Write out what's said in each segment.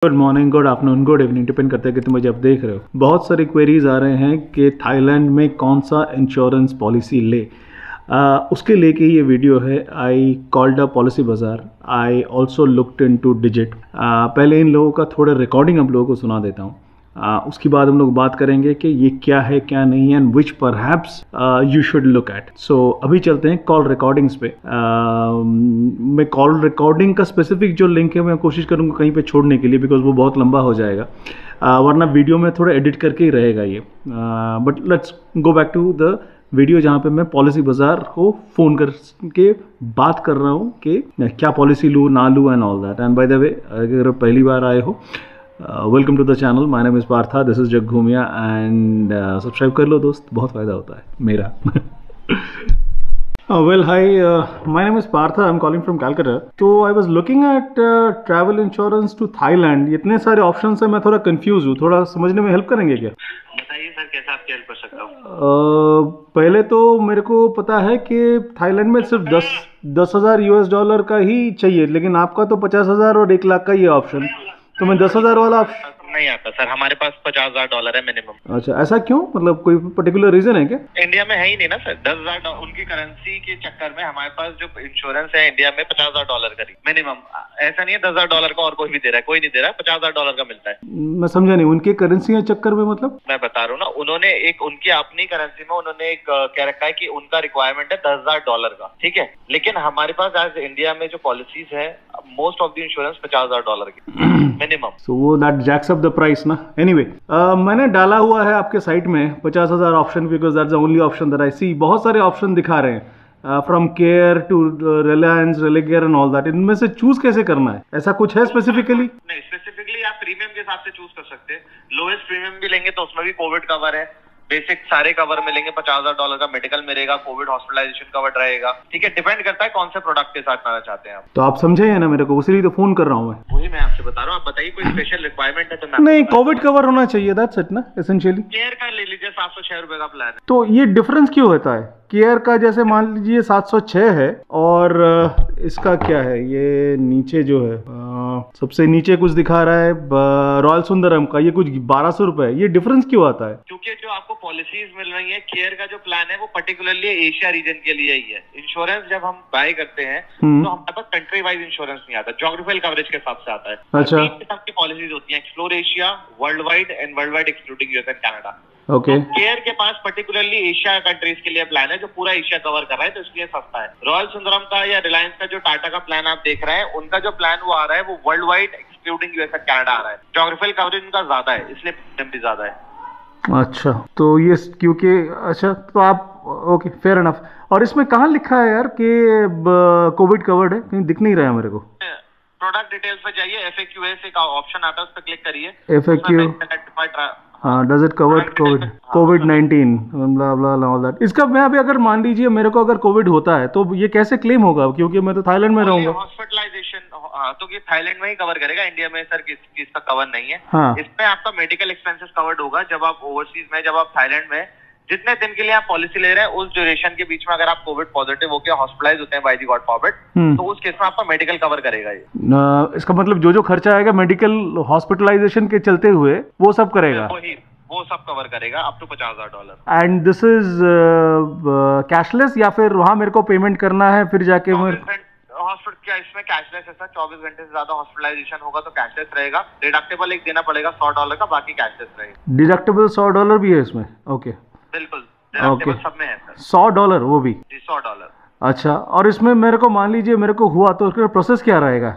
Good morning, good afternoon, good evening, depend करता है कि तुम मुझे अब देख रहे हो। बहुत सारे क्वेरीज आ रहे हैं कि थाईलैंड में कौन सा इंश्योरेंस पॉलिसी ले। उसके लेके ये वीडियो है। आई कॉल्ड अ पॉलिसी बाजार, I also looked into digit. पहले इन लोगों का थोड़ा रिकॉर्डिंग आप लोगों को सुना देता हूँ। उसके बाद हम लोग बात करेंगे कि ये क्या है क्या नहीं है and which perhaps you should look at. So अभी चलते हैं कॉल रिकॉर्डिंग्स पे। मैं कॉल रिकॉर्डिंग का स्पेसिफिक जो लिंक है मैं कोशिश करूँगा कहीं पे छोड़ने के लिए, बिकॉज वो बहुत लंबा हो जाएगा, वरना वीडियो में थोड़ा एडिट करके ही रहेगा ये। But let's go back to the video जहाँ पे मैं पॉलिसी बाजार को फ़ोन करके बात कर रहा हूँ कि क्या पॉलिसी लूँ ना लूँ and all that. And by the way, अगर पहली बार आए हो, welcome to the channel. My name is Partha, this is Jag Ghumiya and subscribe कर लो दोस्त, बहुत फ़ायदा होता है मेरा। Well, hi, my name is Partha, I'm calling from Calcutta. तो I was looking at travel insurance to Thailand. इतने सारे ऑप्शंस हैं, मैं थोड़ा कंफ्यूज हूँ, थोड़ा समझने में हेल्प करेंगे क्या? बताइए सर, कैसे आपकी हेल्प कर सकता हूँ? पहले तो मेरे को पता है कि थाईलैंड में सिर्फ 10,000 US$ का ही चाहिए, लेकिन आपका तो 50,000 और 1 लाख का ही ऑप्शन, तो मैं 10,000 वाला ऑप्शन नहीं आता सर। हमारे पास $50,000 है मिनिमम। अच्छा, ऐसा क्यों? मतलब कोई पर्टिकुलर रीजन है क्या? इंडिया में है ही नहीं ना सर। 10,000 उनकी करेंसी के चक्कर में हमारे पास जो इंश्योरेंस है इंडिया में $50,000 का मिनिमम। ऐसा नहीं है $10,000 का और कोई भी दे रहा है, कोई नहीं दे रहा है। $50,000 का मिलता है। मैं समझा नहीं, उनके करेंसी के चक्कर में मतलब? मैं बता रहा हूँ ना, उन्होंने एक उनकी अपनी करेंसी में उन्होंने एक कह रखा है कि उनका रिक्वायरमेंट है $10,000 का, ठीक है। लेकिन हमारे पास आज इंडिया में जो पॉलिसीज है, मोस्ट ऑफ द इंश्योरेंस $50,000 की मिनिमम। सो वो that jacks up the price ना। एनीवे, मैंने डाला हुआ है आपके साइट में 50,000 option, because that's the only option that I see. बहुत सारे ऑप्शन दिखा रहे हैं, फ्रॉम केयर टू रिलायंस, रिलेकेयर एंड ऑल दैट। इनमें से चूज कैसे करना है? ऐसा कुछ है स्पेसिफिकली? नहीं, स्पेसिफिकली आप प्रीमियम के हिसाब से चूज कर सकते हैं। लोएस्ट प्रीमियम भी लेंगे तो उसमें भी कोविड कवर है, बेसिक सारे कवर मिलेंगे। $50,000 का मेडिकल मिलेगा, कोविड हॉस्पिटलाइजेशन कवर्ड रहेगा, ठीक है। डिपेंड करता है कौन से प्रोडक्ट के साथ जाना चाहते हैं आप। तो आप समझे है ना मेरे को, उसी लिए तो फोन कर रहा हूँ मैं। वही मैं आपसे बता रहा हूँ, आप बताइए कोई स्पेशल रिक्वायरमेंट है तो मैं नहीं, कोविड कवर होना चाहिए, दैट्स इट ना एसेंशियली। केयर का ले लीजिए, $706 का प्लान है। तो ये डिफरेंस क्यों होता है? केयर का जैसे मान लीजिए 706 है और इसका क्या है, ये नीचे जो है सबसे नीचे कुछ दिखा रहा है रॉयल सुंदरम का, ये कुछ 1,200 रुपए। ये डिफरेंस क्यों आता है? क्योंकि जो आपको पॉलिसीज मिल रही है, केयर का जो प्लान है वो पर्टिकुलरली एशिया रीजन के लिए ही है। इंश्योरेंस जब हम बाय करते हैं तो हमारे पास कंट्री वाइज इंश्योरेंस नहीं आता, ज्योग्राफिकल कवरेज के हिसाब से आता है। अच्छा, 3 किस्म की पॉलिसीज होती है, explore Asia, world wide and world wide excluding US and Canada. Okay. तो केयर के पास पर्टिकुलरली एशिया कंट्रीज के लिए प्लान है जो पूरा एशिया कवर कर रहा है, तो इसलिए सस्ता है। रॉयल सुंदरम का या रिलायंस का जो टाटा का प्लान आप देख रहे हैं, उनका जो प्लान वो आ रहा है वो world wide excluding US and Canada आ रहा है। ज्योग्राफिकल कवरेज उनका ज्यादा है, इसलिए प्रीमियम भी ज्यादा है। अच्छा, तो ये क्योंकि अच्छा, तो आप ओके, फेयर इनफ। और इसमें कहाँ लिखा है यार कि कोविड कवर्ड है? कहीं दिख नहीं रहा है मेरे को। प्रोडक्ट डिटेल्स पे जाइए, FAQs का ऑप्शन आता है, उस पर क्लिक करिए। FAQ, हाँ, does it cover covid blah blah all that. इसका मैं अभी अगर मान लीजिए मेरे को अगर कोविड होता है तो ये कैसे क्लेम होगा? क्योंकि मैं तो थाईलैंड में रहूंगा। हॉस्पिटलाइजेशन, तो ये थाईलैंड में ही कवर करेगा, इंडिया में सर किसका कवर नहीं है। हाँ। इसमें आपका मेडिकल एक्सपेंसेस कवर्ड होगा जब आप ओवरसीज में, जब आप थाईलैंड में जितने दिन के लिए आप पॉलिसी ले रहे हैं, उस ड्यूरेशन के बीच में अगर आप कोविड पॉजिटिव होकर हॉस्पिटलाइज होते हैं बाय दी गॉड फॉरबिड, तो उस केस में आपका मेडिकल कवर करेगा ये। इसका मतलब जो खर्चा आएगा मेडिकल हॉस्पिटलाइजेशन के चलते हुए वो सब करेगा? वो सब कवर करेगा up to $50,000। And this is cashless या फिर वहां मेरे को पेमेंट करना है फिर जाके? हॉस्पिटल क्या इसमें कैशलेस है सर। 24 घंटे से ज्यादा हॉस्पिटलाइजेशन होगा तो कैशलेस रहेगा। डिडक्टेबल एक देना पड़ेगा $100 का, बाकी कैशलेस रहेगा। डिडक्टेबल $100 भी है इसमें? ओके, बिल्कुल, डिडक्टेबल सब में है सर। $100 वो भी? जी, $100। अच्छा, और इसमें मेरे को मान लीजिए मेरे को हुआ तो उसका प्रोसेस क्या रहेगा?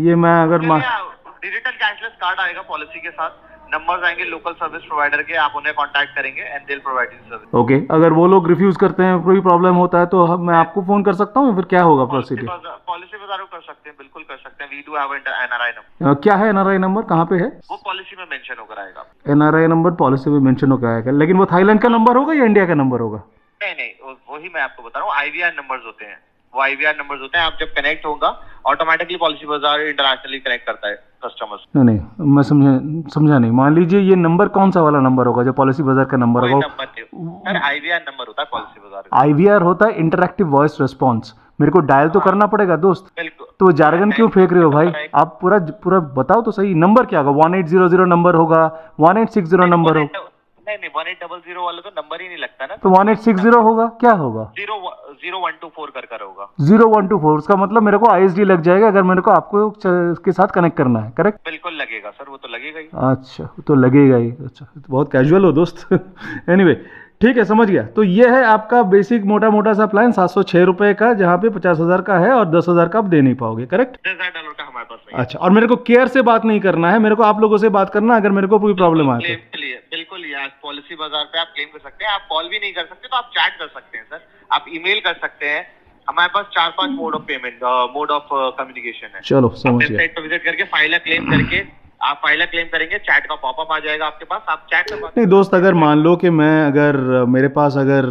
ये मैं अगर डिजिटल कैशलेस कार्ड आएगा पॉलिसी के साथ, नंबर्स आएंगे लोकल सर्विस प्रोवाइडर के, आप उन्हें कांटेक्ट करेंगे and they will provide you service. Okay, अगर वो लोग रिफ्यूज करते हैं, कोई प्रॉब्लम होता है तो मैं आपको फोन कर सकता हूँ, फिर क्या होगा प्रोसीजर? पॉलिसी बाजार कर सकते हैं, बिल्कुल कर सकते हैं। वी डू हैव NRI नंबर। क्या है NRI नंबर? कहाँ पे है वो? पॉलिसी में मेंशन होकर आएगा। NRI नंबर पॉलिसी में मेंशन होकर आएगा, लेकिन वो थाईलैंड का नंबर होगा या इंडिया का नंबर होगा? नहीं, वही मैं आपको बता रहा हूँ, IVR नंबर्स होते हैं। वो IVR नंबर्स होते हैं, आप जब कनेक्ट होगा ऑटोमेटिकली पॉलिसी बाजार इंटरनेशनली कनेक्ट करता है कस्टमर्स। नहीं, मैं समझा नहीं। मान लीजिए ये नंबर कौन सा वाला नंबर होगा जो पॉलिसी बाजार का नंबर होगा? सर, IVR नंबर होता है पॉलिसी बाजार। IVR होता है इंटरैक्टिव वॉइस रिस्पॉन्स। मेरे को डायल तो करना पड़ेगा दोस्त? बिल्कुल, तो जारगन क्यों फेंक रहे हो भाई? आप पूरा पूरा बताओ तो सही। नंबर क्या होगा? 1800 नंबर होगा, 1860 नंबर होगा? नहीं 1800 वाला तो नंबर ही नहीं लगता ना। तो 1860 होगा, क्या होगा? 0124 कर होगा। 0124, उसका मतलब मेरे को ISD लग जाएगा अगर मेरे को आपको इसके साथ कनेक्ट करना है, करेक्ट? बिल्कुल लगेगा सर, वो तो लगेगा ही। अच्छा, तो लगेगा ही। अच्छा, तो बहुत कैजुअल हो दोस्त। एनीवे, ठीक है, समझ गया। तो ये है आपका बेसिक मोटा मोटा सा प्लान 706 रुपए का, जहाँ पे 50,000 का है और 10,000 का आप दे नहीं पाओगे, करेक्ट? $10,000 का हमारे पास नहीं है। अच्छा, और मेरे को केयर से बात नहीं करना है, मेरे को आप लोगों से बात करना अगर मेरे को कोई प्रॉब्लम आए तो। बिल्कुल, यार पॉलिसी बाजार पे आप क्लेम कर सकते हैं। आप कॉल भी नहीं कर सकते तो आप चैट कर सकते हैं सर, आप ईमेल कर सकते हैं। हमारे पास 4-5 mode of payment, mode of communication है। चलो, समझ गया। वेबसाइट पर विजिट करके फाइल क्लेम करके आप फाइल क्लेम करेंगे, चैट का पॉपअप आ जाएगा आपके पास, आप चैट कर। नहीं दोस्त, अगर मान लो कि मैं अगर मेरे पास अगर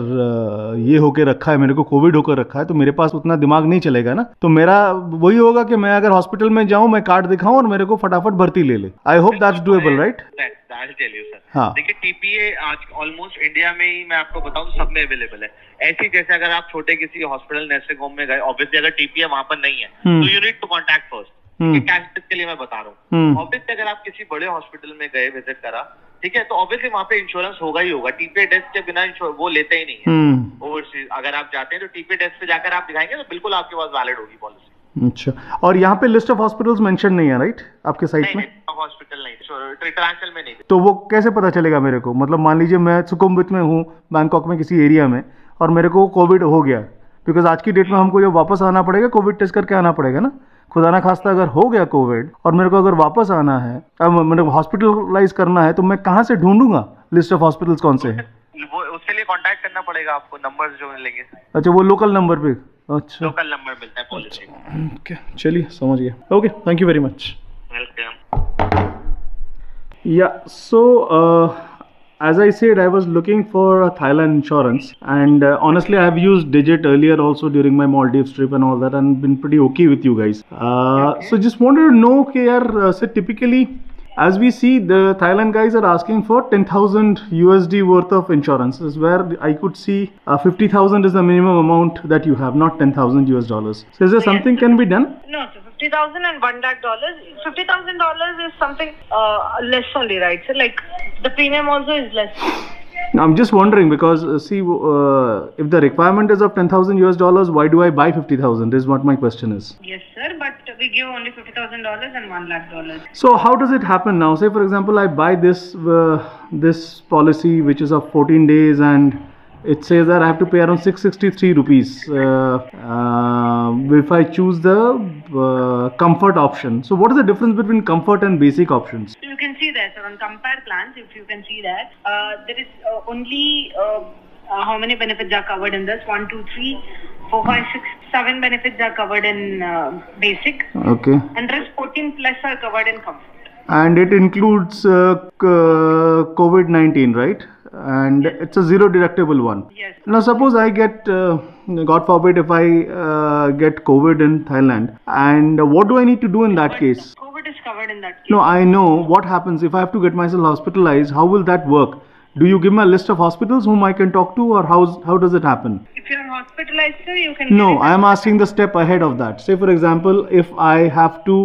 ये होके रखा है, मेरे को कोविड होकर रखा है, तो मेरे पास उतना दिमाग नहीं चलेगा ना। तो मेरा वही होगा कि मैं अगर हॉस्पिटल में जाऊं, मैं कार्ड दिखाऊं और मेरे को फटाफट भर्ती ले ले। I hope that's doable, right? हाँ, देखिए TPA आज ऑलमोस्ट इंडिया में ही मैं आपको बताऊं सब में अवेलेबल है। ऐसी जैसे अगर आप छोटे किसी हॉस्पिटल नर्सिंग होम में गए, ऑब्वियसली अगर TPA वहां पर नहीं है तो you need to contact first. Cashless के लिए मैं बता रहा हूँ। ऑब्वियसली अगर आप किसी बड़े हॉस्पिटल में गए, विजिट करा, ठीक है, तो ऑब्वियसली वहाँ पे इंश्योरेंस होगा ही होगा। TPA डेस्क के बिना वो लेते ही नहीं है ओवरसीज। अगर आप जाते हैं तो TPA डेस्क पे जाकर आप दिखाएंगे तो बिल्कुल आपके पास वैलिड होगी पॉलिसी। अच्छा, और यहाँ पे लिस्ट ऑफ हॉस्पिटल्स मेंशन नहीं है, राइट, आपके साइट में? हॉस्पिटल नहीं, ट्रांसल में नहीं। तो वो कैसे पता चलेगा मेरे को? मतलब मान लीजिए मैं सुकुमवित में हूँ, बैंकॉक में किसी एरिया में, और मेरे को कोविड हो गया, बिकॉज आज की डेट में हमको जब वापस आना पड़ेगा कोविड टेस्ट करके आना पड़ेगा ना। खुदा ना खास्ता अगर हो गया कोविड और मेरे को अगर वापस आना है, अब मेरे को हॉस्पिटलाइज करना है, तो मैं कहाँ से ढूंढूंगा लिस्ट ऑफ हॉस्पिटल्स कौन से हैं? वो उसके लिए कांटेक्ट करना पड़ेगा आपको, नंबर्स जो मिलेंगे। अच्छा, वो लोकल नंबर पे? अच्छा, लोकल नंबर मिलता है पॉलिसी। ओके, चलिए समझ गया। Okay, thank you very much. Welcome. या सो as I said, I was looking for a Thailand insurance, and honestly I have used Digit earlier also during my Maldives trip and all that, and been pretty okay with you guys. So just wanted to know कि यार so typically as we see the Thailand guys are asking for 10,000 USD worth of insurances, where I could see 50,000 is the minimum amount that you have, not 10,000 US dollars. So is there something can be done? No, so 50,000 and $1 lakh. $50,000 is something less only, right? So like the premium also is less. Now, I'm just wondering because see, if the requirement is of 10,000 US dollars, why do I buy 50,000? Is what my question is. Yes, sir, but we give only $50,000 and $1 lakh. So how does it happen now? Say for example, I buy this policy which is of 14 days, and it says that I have to pay around 663 rupees if I choose the comfort option. So what is the difference between comfort and basic options? You can see that, sir, on compare plans, if you can see that there is only how many benefits are covered in this? 1, 2, 3, 4, 5, 6, 7 benefits are covered in basic. Okay. And rest 14 plus are covered in comfort. And it includes COVID-19, right? And it's a zero deductible one. Yes. Now suppose I get, God forbid, if I get COVID in Thailand, and what do I need to do in that case? COVID is covered in that case. No, I know. What happens if I have to get myself hospitalized? How will that work? Do you give me a list of hospitals whom I can talk to, or how does it happen? If you are hospitalized, sir, you can. No, I am asking the step ahead of that. Say for example, if I have to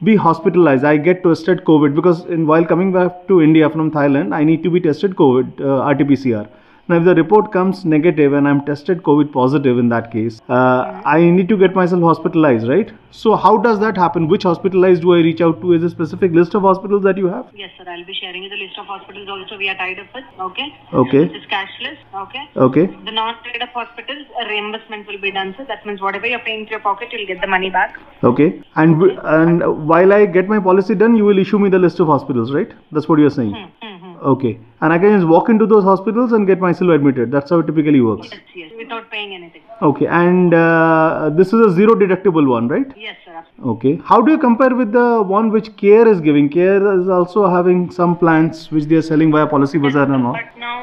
be hospitalized, I get tested COVID, because while coming back to India from Thailand, I need to be tested COVID, RT-PCR. Now if the report comes negative and I'm tested COVID positive, in that case I need to get myself hospitalized, right? So how does that happen? Which hospitalized do I reach out to? Is there a specific list of hospitals that you have? Yes, sir, I'll be sharing you the list of hospitals also we are tied up with. Okay. Okay. This is cashless. Okay. Okay. The non-tied up hospitals, a reimbursement will be done, sir. That means whatever you're paying to your pocket, you'll get the money back. Okay. And while I get my policy done, you will issue me the list of hospitals, right? That's what you're saying. Okay. And I can just walk into those hospitals and get myself admitted. That's how it typically works. Yes, yes, without paying anything. Okay. And this is a zero deductible one, right? Yes, sir. Absolutely. Okay. How do you compare with the one which CARE is giving? CARE is also having some plans which they are selling via Policy Bazaar and all. But now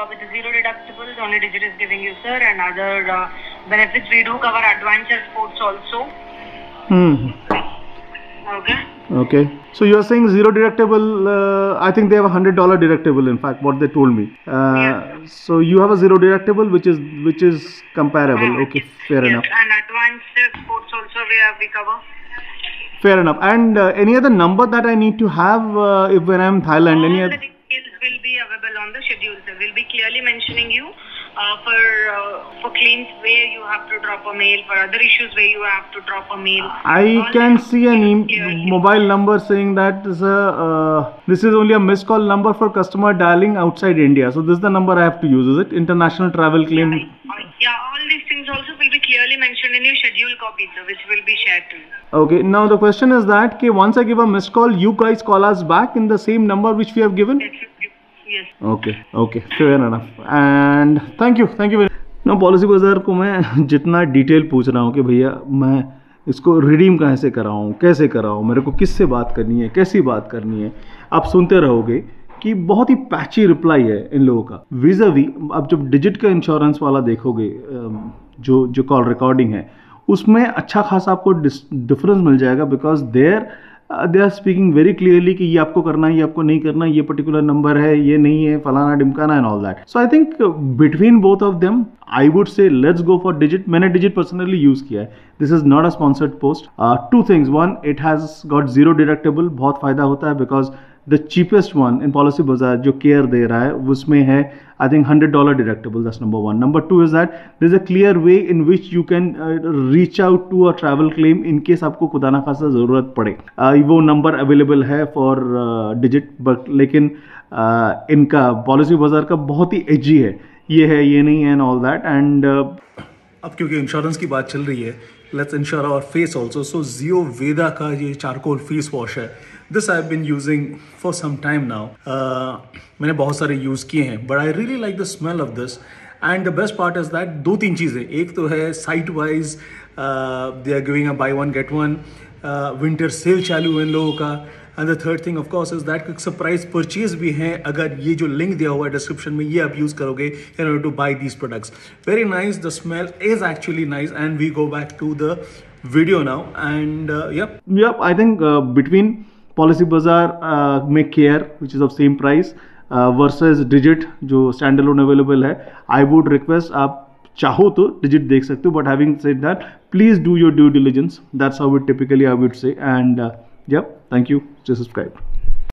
with the zero deductibles, only Digit is giving you, sir, and other benefits. We do cover adventure sports also. Okay. Okay. So you are saying zero deductible. I think they have $100 deductible. In fact, what they told me. Yes. So you have a zero deductible, which is comparable. Okay, fair enough. And advanced sports also we cover. Fair enough. And any other number that I need to have if when I'm in Thailand? Any All other? the details will be available on the schedule, sir. We'll be clearly mentioning you for claims where you have to drop a mail, for other issues where you have to drop a mail. I All can that see an clearly. mobile number saying that this is only a missed call number for customer dialing outside India. So this is the number I have to use, is it? International travel claim. Yeah, all these things also will be clearly mentioned in your schedule copy, sir, which will be shared to you. Okay. Now the question is that okay, once I give a missed call, you guys call us back in the same number which we have given. Yes. Okay, fair enough. And thank you very now policy बाजार को मैं जितना detail पूछ रहा हूँ कि भैया मैं इसको रिडीम कहाँ से कराऊँ, कैसे कराऊँ, मेरे को किससे बात करनी है, कैसी बात करनी है, आप सुनते रहोगे कि बहुत ही पैची रिप्लाई है इन लोगों का विज़ावी। अब जब डिजिट का इंश्योरेंस वाला देखोगे जो कॉल रिकॉर्डिंग है उसमें अच्छा खासा आपको डिफरेंस मिल जाएगा, because they are speaking very clearly कि ये आपको करना है, ये आपको नहीं करना, ये पर्टिकुलर नंबर है, ये नहीं है, फलाना डिमकाना and all that. So I think between both of them I would say let's go for Digit. मैंने डिजिट पर्सनली यूज किया है। This is not a sponsored post. Two things, one, it has got zero deductible, बहुत फायदा होता है because the cheapest one in Policybazaar जो care दे रहा है उसमें है I think $100 deductible. That's number one. Number two is that there is a clear way in which you can reach out to a travel claim in case आपको खुदा ना खासा ज़रूरत पड़े। वो नंबर अवेलेबल है फॉर डिजिट, बट लेकिन इनका पॉलिसी बाजार का बहुत ही एजी है, ये है, ये नहीं है एंड ऑल दैट। एंड अब क्योंकि इंश्योरेंस की बात चल रही है, let's insure our face also. So जियो वेदा का ये चारकोल फेस वॉश है, this I have been using for some time now. मैंने बहुत सारे यूज़ किए हैं, but I really like the smell of this. And the best part is that दो तीन चीज़ें, एक तो है site wise they are giving a buy one get one, winter sale चालू है इन लोगों का। And the third thing of course is that surprise purchase भी हैं, अगर ये जो लिंक दिया हुआ है डिस्क्रिप्शन में ये आप यूज करोगे in order to buy these products. Very nice, the smell is actually nice. And we go back to the video now and yep I think between Policybazaar में care which is of same price versus Digit जो stand alone available है, I would request आप चाहो तो digit देख सकते हो, but having said that please do your due diligence, that's how it typically I would से। And yeah, thank you, stay subscribed.